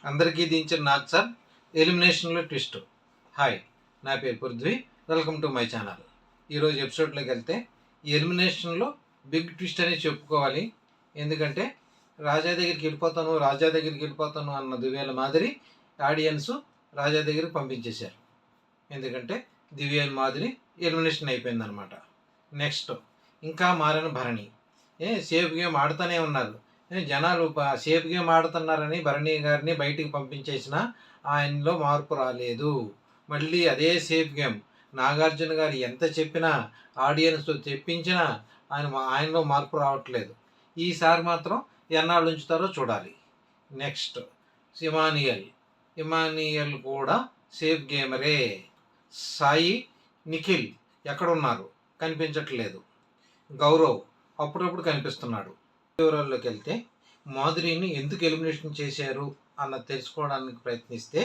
అందరికీ దించిన నాకు sir ఎలిమినేషన్లో twist. Hi, నా పేరు Prithvi. Welcome to my channel. ఈరోజు ఎపిసోడ్లోకి వెళ్తే ఈ ఎలిమినేషన్లో బిగ్ ట్విస్ట్ అనేది చెప్పుకోవాలి. ఎందుకంటే రాజా దగ్గరికి వెళ్ళిపోతాను అన్న దివ్యాల మాదిరి ఆడియన్స్ రాజా దగ్గరికి పంపించేశారు. ఎందుకంటే దివ్యాల మాదిరి ఎలిమినేషన్ అయిపోయిందనమాట. నెక్స్ట్ ఇంకా మారిన భరణి సేఫ్ గేమ్ ఆడుతూనే ఉన్నారు. జనాలు సేఫ్ గేమ్ ఆడుతున్నారని భరణి గారిని బయటికి పంపించేసిన ఆయనలో మార్పు రాలేదు. మళ్ళీ అదే సేఫ్ గేమ్ నాగార్జున గారు ఎంత చెప్పినా ఆడియన్స్తో చెప్పించినా ఆయనలో మార్పు రావట్లేదు. ఈసారి మాత్రం ఎన్నాళ్ళు ఉంచుతారో చూడాలి. నెక్స్ట్ ఇమానియల్ కూడా సేఫ్ గేమరే. సాయి, నిఖిల్ ఎక్కడున్నారు? కనిపించట్లేదు. గౌరవ్ అప్పుడప్పుడు కనిపిస్తున్నాడు. వివరాల్లోకి వెళ్తే మాధురిని ఎందుకు ఎలిమినేషన్ చేశారు అన్నది తెలుసుకోవడానికి ప్రయత్నిస్తే,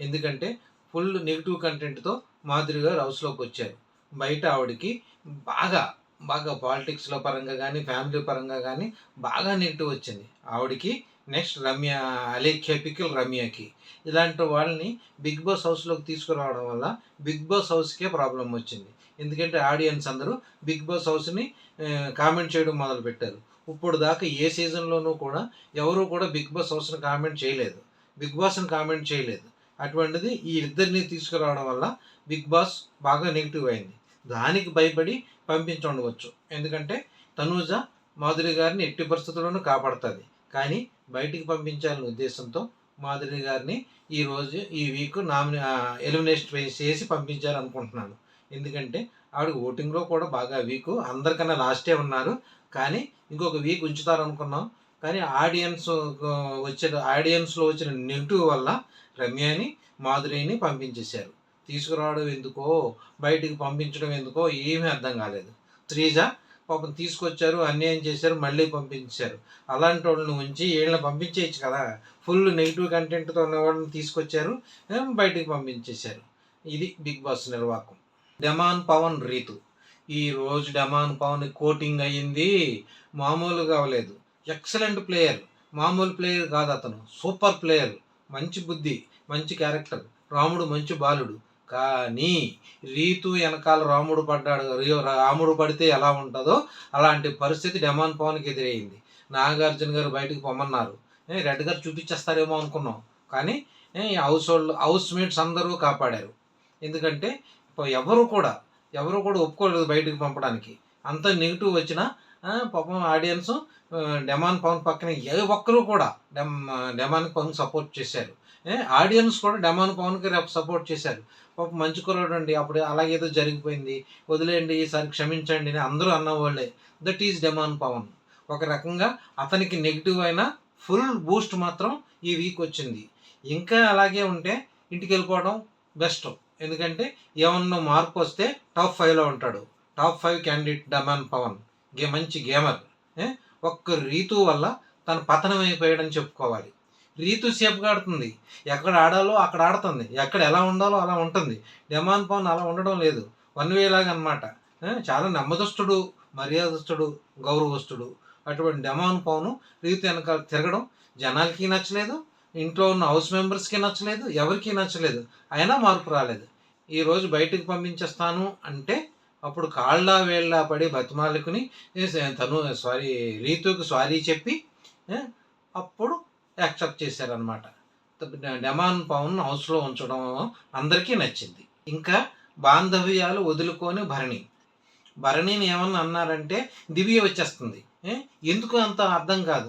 ఎందుకంటే ఫుల్ నెగిటివ్ కంటెంట్తో మాధురి గారు హౌస్లోకి వచ్చారు. బయట ఆవిడకి బాగా బాగా పాలిటిక్స్లో పరంగా కానీ ఫ్యామిలీ పరంగా కానీ బాగా నెగిటివ్ వచ్చింది ఆవిడకి. నెక్స్ట్ రమ్య, అలేఖ్య పికిల్ రమ్యకి, ఇలాంటి వాళ్ళని బిగ్ బాస్ హౌస్లోకి తీసుకురావడం వల్ల బిగ్ బాస్ హౌస్కే ప్రాబ్లం వచ్చింది. ఎందుకంటే ఆడియన్స్ అందరూ బిగ్ బాస్ హౌస్ని కామెంట్ చేయడం మొదలుపెట్టారు. ఇప్పుడు దాకా ఏ సీజన్లోనూ కూడా ఎవరు కూడా బిగ్ బాస్ హౌస్ని కామెంట్ చేయలేదు, బిగ్ బాస్ని కామెంట్ చేయలేదు. అటువంటిది ఈ ఇద్దరిని తీసుకురావడం వల్ల బిగ్ బాస్ బాగా నెగిటివ్ అయింది. దానికి భయపడి పంపించుండవచ్చు. ఎందుకంటే తనూజ మాధురి గారిని ఎట్టి పరిస్థితుల్లోనూ కాపాడుతుంది. కానీ బయటికి పంపించాలనే ఉద్దేశంతో మాధురి గారిని ఈ వీక్ ఎలిమినేషన్ చేసి పంపించాలనుకుంటున్నాను. ఎందుకంటే ఆవిడ ఓటింగ్లో కూడా బాగా వీక్, అందరికన్నా లాస్టే ఉన్నారు. కానీ ఇంకొక వీక్ ఉంచుతారనుకున్నాం. కానీ ఆడియన్స్లో వచ్చిన నెగిటివ్ వల్ల రమ్యని, మాధురిని పంపించేశారు. తీసుకురావడం ఎందుకో, బయటికి పంపించడం ఎందుకో ఏమీ అర్థం కాలేదు. శ్రీజ పాపం తీసుకొచ్చారు, అన్యాయం చేశారు, మళ్ళీ పంపించారు. అలాంటి వాళ్ళని ఉంచి వీళ్ళని పంపించేయచ్చు కదా. ఫుల్ నెగిటివ్ కంటెంట్తో ఉన్న వాళ్ళని తీసుకొచ్చారు, బయటికి పంపించేశారు. ఇది బిగ్ బాస్ నిర్వాహకం. డెమాన్ పవన్ రీతు, ఈరోజు డెమాన్ పవన్ కోటింగ్ అయ్యింది, మామూలుగా అవ్వలేదు. ఎక్సలెంట్ ప్లేయర్, మామూలు ప్లేయర్ కాదు అతను, సూపర్ ప్లేయర్. మంచి బుద్ధి, మంచి క్యారెక్టర్, రాముడు మంచి బాలుడు. కానీ రీతు వెనకాల రాముడు పడ్డాడు. రాముడు పడితే ఎలా ఉంటుందో అలాంటి పరిస్థితి డెమాన్ పవన్కి ఎదురయ్యింది. నాగార్జున గారు బయటకు పొమ్మన్నారు, రెడ్ గారు చూపించేస్తారేమో అనుకున్నాం. కానీ హౌస్ మేట్స్ అందరూ కాపాడారు. ఎందుకంటే ఎవరు కూడా ఒప్పుకోలేదు బయటకు పంపడానికి. అంత నెగిటివ్ వచ్చినా పాపం ఆడియన్స్ డెమాన్ పవన్ పక్కన ఏ ఒక్కరూ కూడా డెమాన్ పవన్ సపోర్ట్ చేశారు. ఆడియన్స్ కూడా డెమాన్ పవన్కి సపోర్ట్ చేశారు. పాపం మంచి కుర్రాడు అండి, అప్పుడు అలాగేదో జరిగిపోయింది, వదిలేయండి, ఈసారి క్షమించండి అని అందరూ అన్నవాళ్ళే. That is demon Pavan. ఒక రకంగా అతనికి నెగిటివ్ అయినా ఫుల్ బూస్ట్ మాత్రం ఈ వీక్ వచ్చింది. ఇంకా అలాగే ఉంటే ఇంటికి వెళ్ళిపోవడం బెస్ట్. ఎందుకంటే ఏమన్నా మార్పు వస్తే టాప్ 5లో ఉంటాడు. Top 5 candidate demon Pavan. మంచి గేమర్. ఒక్క రీతు వల్ల తను పతనం అయిపోయాడని చెప్పుకోవాలి. రీతు సేఫ్గా ఆడుతుంది, ఎక్కడ ఆడాలో అక్కడ ఆడుతుంది, ఎక్కడ ఎలా ఉండాలో అలా ఉంటుంది. డెమాన్ పవన్ అలా ఉండడం లేదు, వన్ వే లాగా అనమాట. చాలా నమ్మదస్తుడు, మర్యాదస్తుడు, గౌరవస్తుడు. అటువంటి డెమాన్ పవన్ రీతు వెనకాల తిరగడం జనాలకి నచ్చలేదు, ఇంట్లో ఉన్న హౌస్ మెంబర్స్కి నచ్చలేదు, ఎవరికీ నచ్చలేదు. అయినా మార్పు రాలేదు. ఈరోజు బయటకు పంపించేస్తాను అంటే అప్పుడు కాళ్ళ వేళ్ళ పడి బతిమాలుకుని రీతుకు సారీ చెప్పి అప్పుడు యాక్సెప్ట్ చేశారనమాట. డెమాన్ పవన్ హౌస్లో ఉంచడం అందరికీ నచ్చింది. ఇంకా బాంధవ్యాలు వదులుకొని భరణిని ఏమన్నా అన్నారంటే దివ్య వచ్చేస్తుంది. ఎందుకు అంత అర్థం కాదు.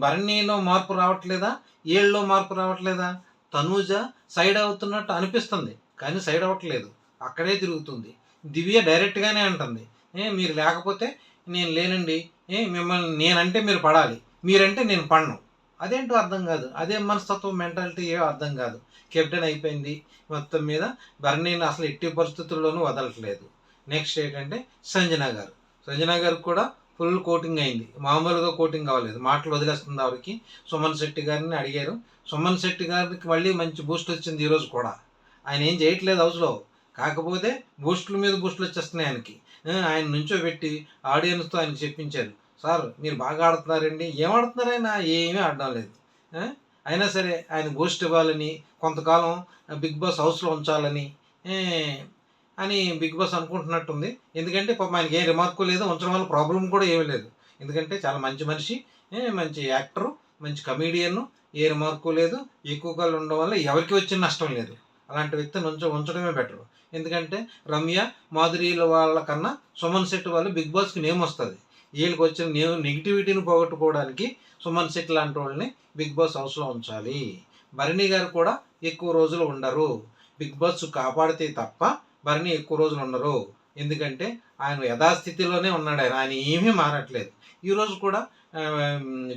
భరణిలో మార్పు రావట్లేదా, ఏళ్ళలో మార్పు రావట్లేదా? తనూజ సైడ్ అవుతున్నట్టు అనిపిస్తుంది, కానీ సైడ్ అవ్వట్లేదు, అక్కడే తిరుగుతుంది. దివ్య డైరెక్ట్గానే అంటుంది, మీరు లేకపోతే నేను లేనండి, మిమ్మల్ని నేనంటే మీరు పడాలి, మీరంటే నేను పడను. అదేంటో అర్థం కాదు. అదే మనస్తత్వం, మెంటాలిటీ ఏవో అర్థం కాదు. కెప్టెన్ అయిపోయింది. మొత్తం మీద భరణిని అసలు ఎట్టి పరిస్థితుల్లోనూ వదలట్లేదు. నెక్స్ట్ ఏంటంటే సంజన గారికి కూడా ఫుల్ కోటింగ్ అయింది. మామూలుగా కోటింగ్ అవ్వలేదు, మాటలు వదిలేస్తుంది ఆవిడకి. సుమన్ శెట్టి గారిని అడిగారు, సుమన్ శెట్టి గారికి మళ్ళీ మంచి బూస్ట్ వచ్చింది ఈరోజు కూడా. ఆయన ఏం చేయట్లేదు హౌస్లో, కాకపోతే బూస్టుల మీద బూస్టులు వచ్చేస్తున్నాయి ఆయనకి. ఆయన నుంచో పెట్టి ఆడియన్స్తో ఆయనకి చెప్పించారు, సార్ మీరు బాగా ఆడుతున్నారండి. ఏం ఆడుతున్నారు ఆయన? ఏమీ ఆడడం లేదు. అయినా సరే ఆయన బూస్ట్ ఇవ్వాలని, కొంతకాలం బిగ్ బాస్ హౌస్లో ఉంచాలని ఏ, అని బిగ్ బాస్ అనుకుంటున్నట్టుంది. ఎందుకంటే పాపం ఆయనకి ఏ రిమార్కు లేదు, ఉంచడం వల్ల ప్రాబ్లం కూడా ఏమీ లేదు. ఎందుకంటే చాలా మంచి మనిషి, మంచి యాక్టరు, మంచి కమీడియన్, ఏ రిమార్కు లేదు. ఎక్కువ కాలం ఉండడం వల్ల ఎవరికి వచ్చిన నష్టం లేదు. అలాంటి వ్యక్తిని ఉంచడమే బెటరు. ఎందుకంటే రమ్య, మాధురిల వాళ్ళ కన్నా సుమన్ శెట్టి వాళ్ళు బిగ్ బాస్కి నేమ్ వస్తుంది. వీళ్ళకి వచ్చిన నెగిటివిటీని పోగొట్టుకోవడానికి సుమన్ శెట్టి లాంటి వాళ్ళని బిగ్ బాస్ హౌస్లో ఉంచాలి. భరణి గారు కూడా ఎక్కువ రోజులు ఉండరు. బిగ్ బాస్ కాపాడితే తప్ప భరణి ఎక్కువ రోజులు ఉండరు. ఎందుకంటే ఆయన యథాస్థితిలోనే ఉన్నాడు. ఆయన ఏమీ మారట్లేదు. ఈరోజు కూడా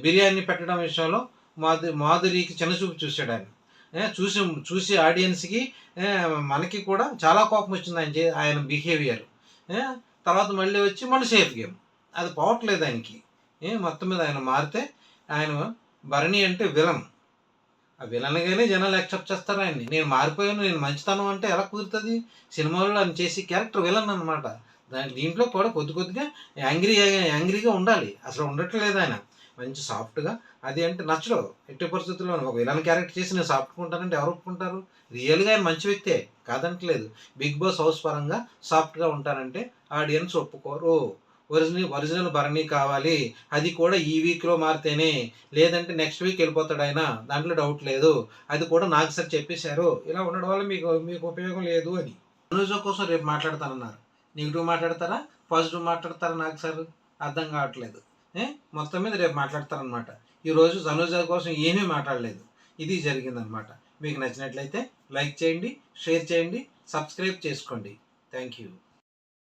బిర్యానీ పెట్టడం విషయంలో మాధురికి చిన్నచూపు చూశాడు ఆయన. చూసి చూసి ఆడియన్స్కి, మనకి కూడా చాలా కోపం వచ్చింది ఆయన బిహేవియర్. తర్వాత మళ్ళీ వచ్చి మళ్ళీ సేఫ్ గేమ్. అది పోవట్లేదు ఆయనకి. మొత్తం మీద ఆయన మారితే, ఆయన భరణి అంటే విలన్. ఆ విలన్గానే జనాలు యాక్సెప్ట్ చేస్తారు ఆయన్ని. నేను మారిపోయాను, నేను మంచితనం అంటే ఎలా కుదురుతుంది? సినిమాలో ఆయన చేసే క్యారెక్టర్ విలన్ అనమాట. దీంట్లో కూడా కొద్దిగా యాంగ్రీగా ఉండాలి. అసలు ఉండట్లేదు ఆయన. మంచి సాఫ్ట్గా, అది అంటే నచ్చడు ఎట్టి పరిస్థితుల్లో. ఒక విలన్ క్యారెక్టర్ చేసి నేను సాఫ్ట్గా ఉంటానంటే ఎవరు ఒప్పుకుంటారు? రియల్గా ఆయన మంచి వ్యక్తే, కాదంటలేదు. బిగ్ బాస్ హౌస్ పరంగా సాఫ్ట్గా ఉంటానంటే ఆడియన్స్ ఒప్పుకోరు. ఒరిజినల్ భరణి కావాలి. అది కూడా ఈ వీక్లో మారితేనే, లేదంటే నెక్స్ట్ వీక్ వెళ్ళిపోతాడు ఆయన, దాంట్లో డౌట్ లేదు. అది కూడా నాకు సార్ చెప్పేశారు. ఇలా ఉండడం వల్ల మీకు ఉపయోగం లేదు అని. అనుజ కోసం రేపు మాట్లాడతానన్నారు. నెగిటివ్ మాట్లాడతారా, పాజిటివ్ మాట్లాడతారా నాకు సార్ అర్థం కావట్లేదు. మొత్తం మీద రేపు మాట్లాడతారనమాట. ఈరోజు తనుజ కోసం ఏమీ మాట్లాడలేదు. ఇది జరిగిందనమాట. మీకు నచ్చినట్లయితే లైక్ చేయండి, షేర్ చేయండి, సబ్స్క్రైబ్ చేసుకోండి. Thank you.